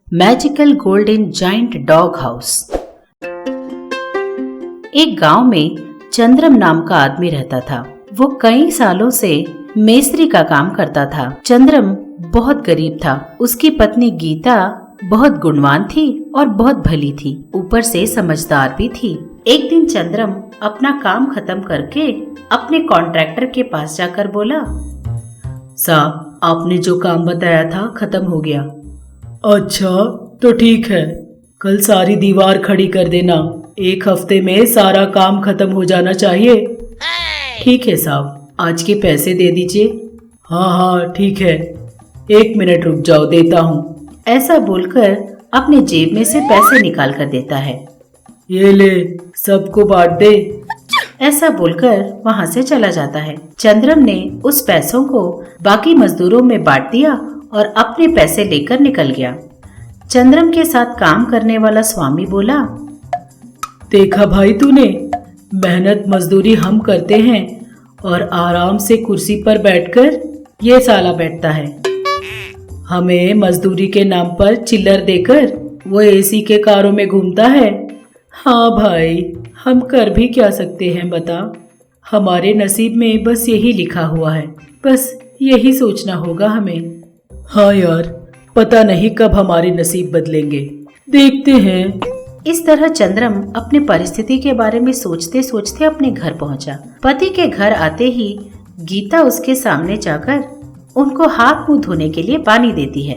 Magical golden giant dog house. एक गांव में चंद्रम नाम का आदमी रहता था। वो कई सालों से मेस्त्री का काम करता था। चंद्रम बहुत गरीब था। उसकी पत्नी गीता बहुत गुणवान थी और बहुत भली थी, ऊपर से समझदार भी थी। एक दिन चंद्रम अपना काम खत्म करके अपने कॉन्ट्रैक्टर के पास जाकर बोला, साहब, आपने जो काम बताया था खत्म हो गया। अच्छा तो ठीक है, कल सारी दीवार खड़ी कर देना। 1 हफ्ते में सारा काम खत्म हो जाना चाहिए। ठीक है साहब, आज के पैसे दे दीजिए। हाँ ठीक है, 1 मिनट रुक जाओ, देता हूँ। ऐसा बोलकर अपने जेब में से पैसे निकाल कर देता है। ये ले, सबको बांट दे। ऐसा बोलकर वहाँ से चला जाता है। चंद्रम ने उस पैसों को बाकी मजदूरों में बांट दिया और अपने पैसे लेकर निकल गया। चंद्रम के साथ काम करने वाला स्वामी बोला, देखा भाई तूने, मेहनत मजदूरी हम करते हैं और आराम से कुर्सी पर बैठकर ये साला बैठता है। हमें मजदूरी के नाम पर चिल्लर देकर वो एसी के कारों में घूमता है। हाँ भाई, हम कर भी क्या सकते हैं बता। हमारे नसीब में बस यही लिखा हुआ है, बस यही सोचना होगा हमें। हाँ यार, पता नहीं कब हमारे नसीब बदलेंगे, देखते हैं। इस तरह चंद्रम अपनी परिस्थिति के बारे में सोचते सोचते अपने घर पहुंचा। पति के घर आते ही गीता उसके सामने जाकर उनको हाथ मुंह धोने के लिए पानी देती है।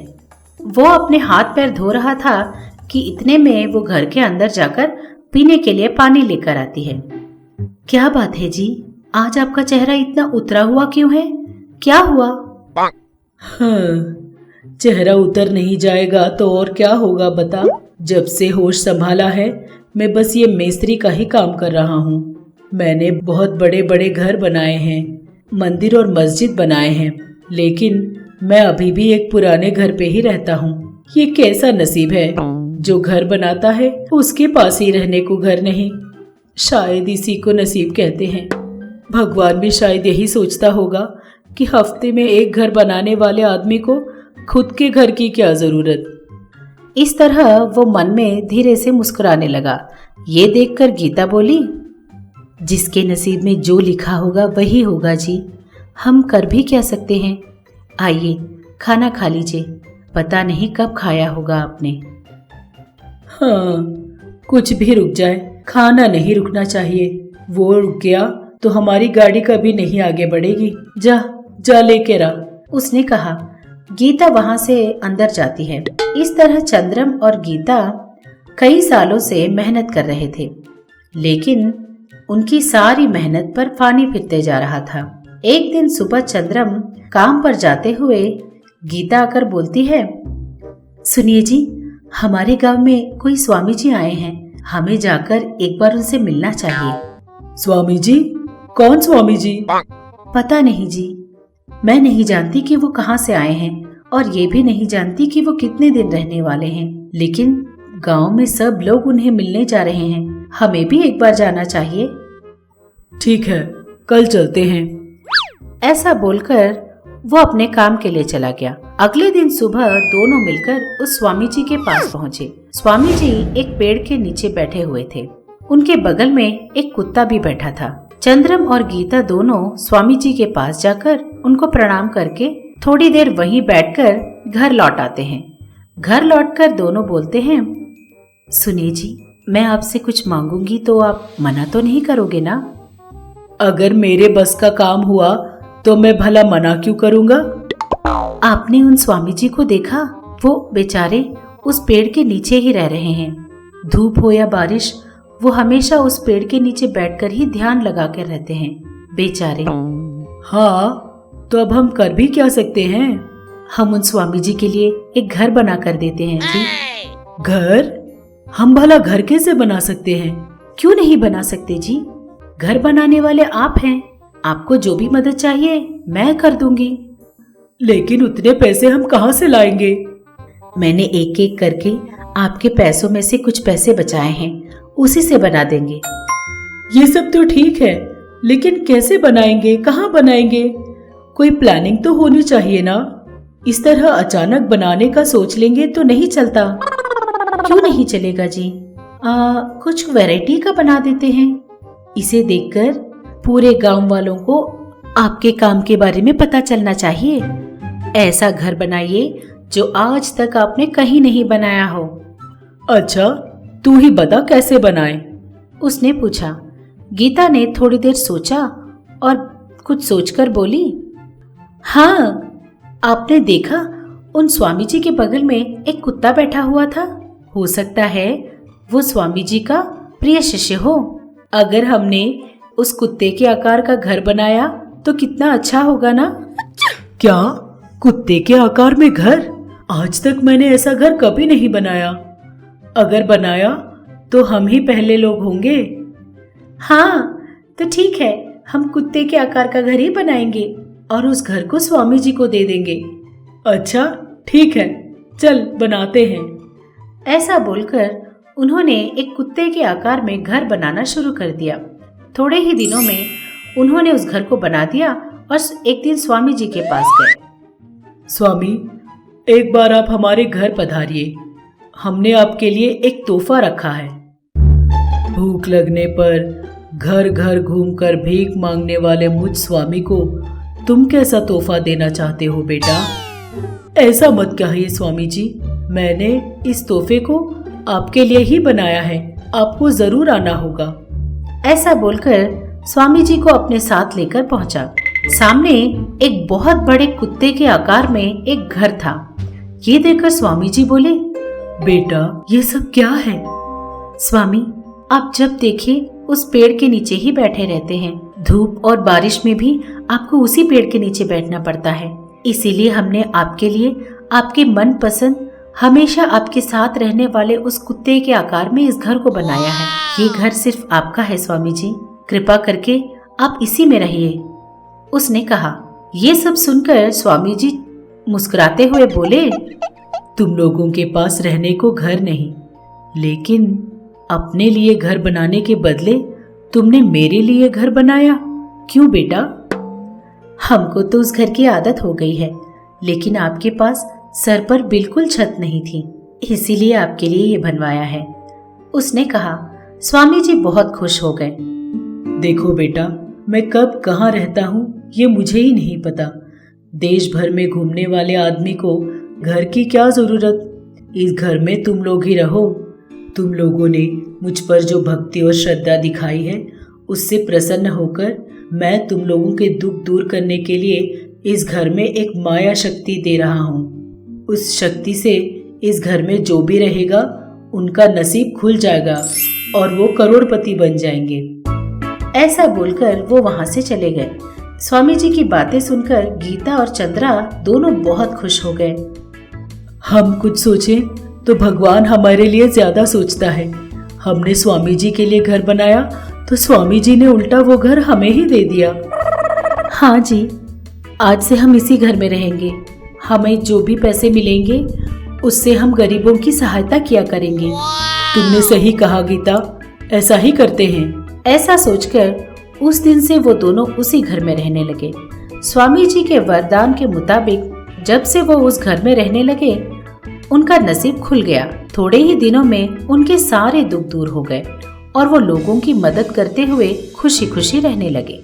वो अपने हाथ पैर धो रहा था कि इतने में वो घर के अंदर जाकर पीने के लिए पानी लेकर आती है। क्या बात है जी, आज आपका चेहरा इतना उतरा हुआ क्यों है? क्या हुआ? हाँ, चेहरा उतर नहीं जाएगा तो और क्या होगा बता। जब से होश संभाला है मैं बस ये मेस्त्री का ही काम कर रहा हूँ। मैंने बहुत बड़े बड़े घर बनाए हैं, मंदिर और मस्जिद बनाए हैं, लेकिन मैं अभी भी एक पुराने घर पे ही रहता हूँ। ये कैसा नसीब है, जो घर बनाता है उसके पास ही रहने को घर नहीं। शायद इसी को नसीब कहते हैं। भगवान भी शायद यही सोचता होगा कि हफ्ते में एक घर बनाने वाले आदमी को खुद के घर की क्या जरूरत। इस तरह वो मन में धीरे से मुस्कुराने लगा। ये देखकर गीता बोली, जिसके नसीब में जो लिखा होगा वही होगा जी, हम कर भी क्या सकते हैं। आइए खाना खा लीजिए, पता नहीं कब खाया होगा आपने। हाँ, कुछ भी रुक जाए, खाना नहीं रुकना चाहिए। वो रुक गया तो हमारी गाड़ी कभी नहीं आगे बढ़ेगी। जा जा लेके रहा, उसने कहा। गीता वहां से अंदर जाती है। इस तरह चंद्रम और गीता कई सालों से मेहनत कर रहे थे, लेकिन उनकी सारी मेहनत पर पानी फिरते जा रहा था। एक दिन सुबह चंद्रम काम पर जाते हुए गीता आकर बोलती है, सुनिए जी, हमारे गांव में कोई स्वामी जी आए हैं, हमें जाकर एक बार उनसे मिलना चाहिए। स्वामी जी? कौन स्वामी जी? पता नहीं जी, मैं नहीं जानती कि वो कहाँ से आए हैं और ये भी नहीं जानती कि वो कितने दिन रहने वाले हैं, लेकिन गांव में सब लोग उन्हें मिलने जा रहे हैं, हमें भी एक बार जाना चाहिए। ठीक है, कल चलते हैं। ऐसा बोलकर वो अपने काम के लिए चला गया। अगले दिन सुबह दोनों मिलकर उस स्वामी जी के पास पहुँचे। स्वामी जी एक पेड़ के नीचे बैठे हुए थे। उनके बगल में एक कुत्ता भी बैठा था। चंद्रम और गीता दोनों स्वामी जी के पास जाकर उनको प्रणाम करके थोड़ी देर वहीं बैठकर घर लौट आते हैं। घर लौटकर दोनों बोलते हैं, सुनिए जी, मैं आपसे कुछ मांगूंगी तो आप मना तो नहीं करोगे ना? अगर मेरे बस का काम हुआ तो मैं भला मना क्यों करूँगा? आपने उन स्वामी जी को देखा? वो बेचारे उस पेड़ के नीचे ही रह रहे हैं। धूप हो या बारिश, वो हमेशा उस पेड़ के नीचे बैठकर ही ध्यान लगा कर रहते हैं, बेचारे। हाँ, तो अब हम कर भी क्या सकते हैं? हम उन स्वामी जी के लिए एक घर बना कर देते हैं जी। घर? हम भला घर कैसे बना सकते हैं? क्यों नहीं बना सकते जी? घर बनाने वाले आप हैं, आपको जो भी मदद चाहिए मैं कर दूंगी। लेकिन उतने पैसे हम कहाँ से लाएंगे? मैंने एक एक करके आपके पैसों में से कुछ पैसे बचाए हैं, उसी से बना देंगे। ये सब तो ठीक है, लेकिन कैसे बनाएंगे, कहाँ बनाएंगे? कोई प्लानिंग तो होनी चाहिए ना। इस तरह अचानक बनाने का सोच लेंगे तो नहीं चलता। क्यों नहीं चलेगा जी? कुछ वैरायटी का बना देते हैं। इसे देखकर पूरे गांव वालों को आपके काम के बारे में पता चलना चाहिए। ऐसा घर बनाइए जो आज तक आपने कहीं नहीं बनाया हो। अच्छा, तू ही बता कैसे बनाए? उसने पूछा। गीता ने थोड़ी देर सोचा और कुछ सोचकर बोली, हाँ, आपने देखा उन स्वामी जी के बगल में एक कुत्ता बैठा हुआ था। हो सकता है वो स्वामी जी का प्रिय शिष्य हो। अगर हमने उस कुत्ते के आकार का घर बनाया तो कितना अच्छा होगा ना? क्या कुत्ते के आकार में घर? आज तक मैंने ऐसा घर कभी नहीं बनाया। अगर बनाया तो हम ही पहले लोग होंगे। हाँ, तो ठीक है, हम कुत्ते के आकार का घर ही बनाएंगे और उस घर को स्वामी जी को दे देंगे। अच्छा, ठीक है, चल बनाते हैं। ऐसा बोलकर उन्होंने एक कुत्ते के आकार में घर बनाना शुरू कर दिया। थोड़े ही दिनों में उन्होंने उस घर को बना दिया और एक दिन स्वामी जी के पास गए। स्वामी, एक बार आप हमारे घर पधारिए। हमने आपके लिए एक तोहफा रखा है। भूख लगने पर घर घर घूमकर भीख मांगने वाले मुझ स्वामी को तुम कैसा तोहफा देना चाहते हो बेटा? ऐसा मत कहिए स्वामी जी, मैंने इस तोहफे को आपके लिए ही बनाया है। आपको जरूर आना होगा। ऐसा बोलकर स्वामी जी को अपने साथ लेकर पहुंचा। सामने एक बहुत बड़े कुत्ते के आकार में एक घर था। ये देखकर स्वामी जी बोले, बेटा, ये सब क्या है? स्वामी, आप जब देखे उस पेड़ के नीचे ही बैठे रहते हैं। धूप और बारिश में भी आपको उसी पेड़ के नीचे बैठना पड़ता है। इसीलिए हमने आपके लिए आपके मनपसंद, हमेशा आपके साथ रहने वाले उस कुत्ते के आकार में इस घर को बनाया है। ये घर सिर्फ आपका है स्वामी जी, कृपा करके आप इसी में रहिए। उसने कहा। ये सब सुनकर स्वामी जी मुस्कुराते हुए बोले, तुम लोगों के पास रहने को घर नहीं, लेकिन अपने लिए घर बनाने के बदले तुमने मेरे लिए घर बनाया। क्यों बेटा? हमको तो उस घर की आदत हो गई है, लेकिन आपके पास सर पर बिल्कुल छत नहीं थी, इसीलिए आपके लिए ये बनवाया है। उसने कहा। स्वामी जी बहुत खुश हो गए। देखो बेटा, मैं कब कहाँ रहता हूँ ये मुझे ही नहीं पता। देश भर में घूमने वाले आदमी को घर की क्या जरूरत? इस घर में तुम लोग ही रहो। तुम लोगों ने मुझ पर जो भक्ति और श्रद्धा दिखाई है, उससे प्रसन्न होकर मैं तुम लोगों के दुख दूर करने के लिए इस घर में एक माया शक्ति दे रहा हूँ। उस शक्ति से इस घर में जो भी रहेगा उनका नसीब खुल जाएगा और वो करोड़पति बन जाएंगे। ऐसा बोलकर वो वहाँ से चले गए। स्वामी जी की बातें सुनकर गीता और चंद्रा दोनों बहुत खुश हो गए। हम कुछ सोचें तो भगवान हमारे लिए ज्यादा सोचता है। हमने स्वामी जी के लिए घर बनाया तो स्वामी जी ने उल्टा वो घर हमें ही दे दिया। हाँ जी, आज से हम इसी घर में रहेंगे। हमें जो भी पैसे मिलेंगे उससे हम गरीबों की सहायता किया करेंगे। तुमने सही कहा गीता, ऐसा ही करते हैं। ऐसा सोचकर उस दिन से वो दोनों उसी घर में रहने लगे। स्वामी जी के वरदान के मुताबिक जब से वो उस घर में रहने लगे, उनका नसीब खुल गया। थोड़े ही दिनों में उनके सारे दुख दूर हो गए और वो लोगों की मदद करते हुए खुशी खुशी रहने लगे।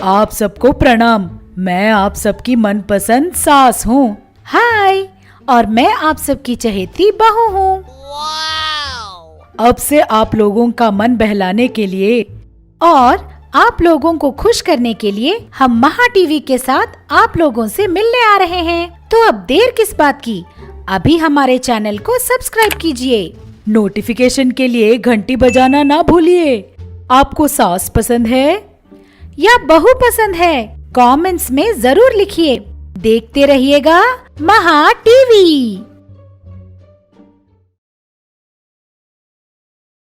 आप सबको प्रणाम। मैं आप सबकी मनपसंद सास हूँ। हाय, और मैं आप सबकी चहेती बहू हूँ। अब से आप लोगों का मन बहलाने के लिए और आप लोगों को खुश करने के लिए हम महा टीवी के साथ आप लोगों से मिलने आ रहे हैं। तो अब देर किस बात की, अभी हमारे चैनल को सब्सक्राइब कीजिए। नोटिफिकेशन के लिए घंटी बजाना ना भूलिए। आपको सास पसंद है या बहू पसंद है? कमेंट्स में जरूर लिखिए। देखते रहिएगा महा टीवी।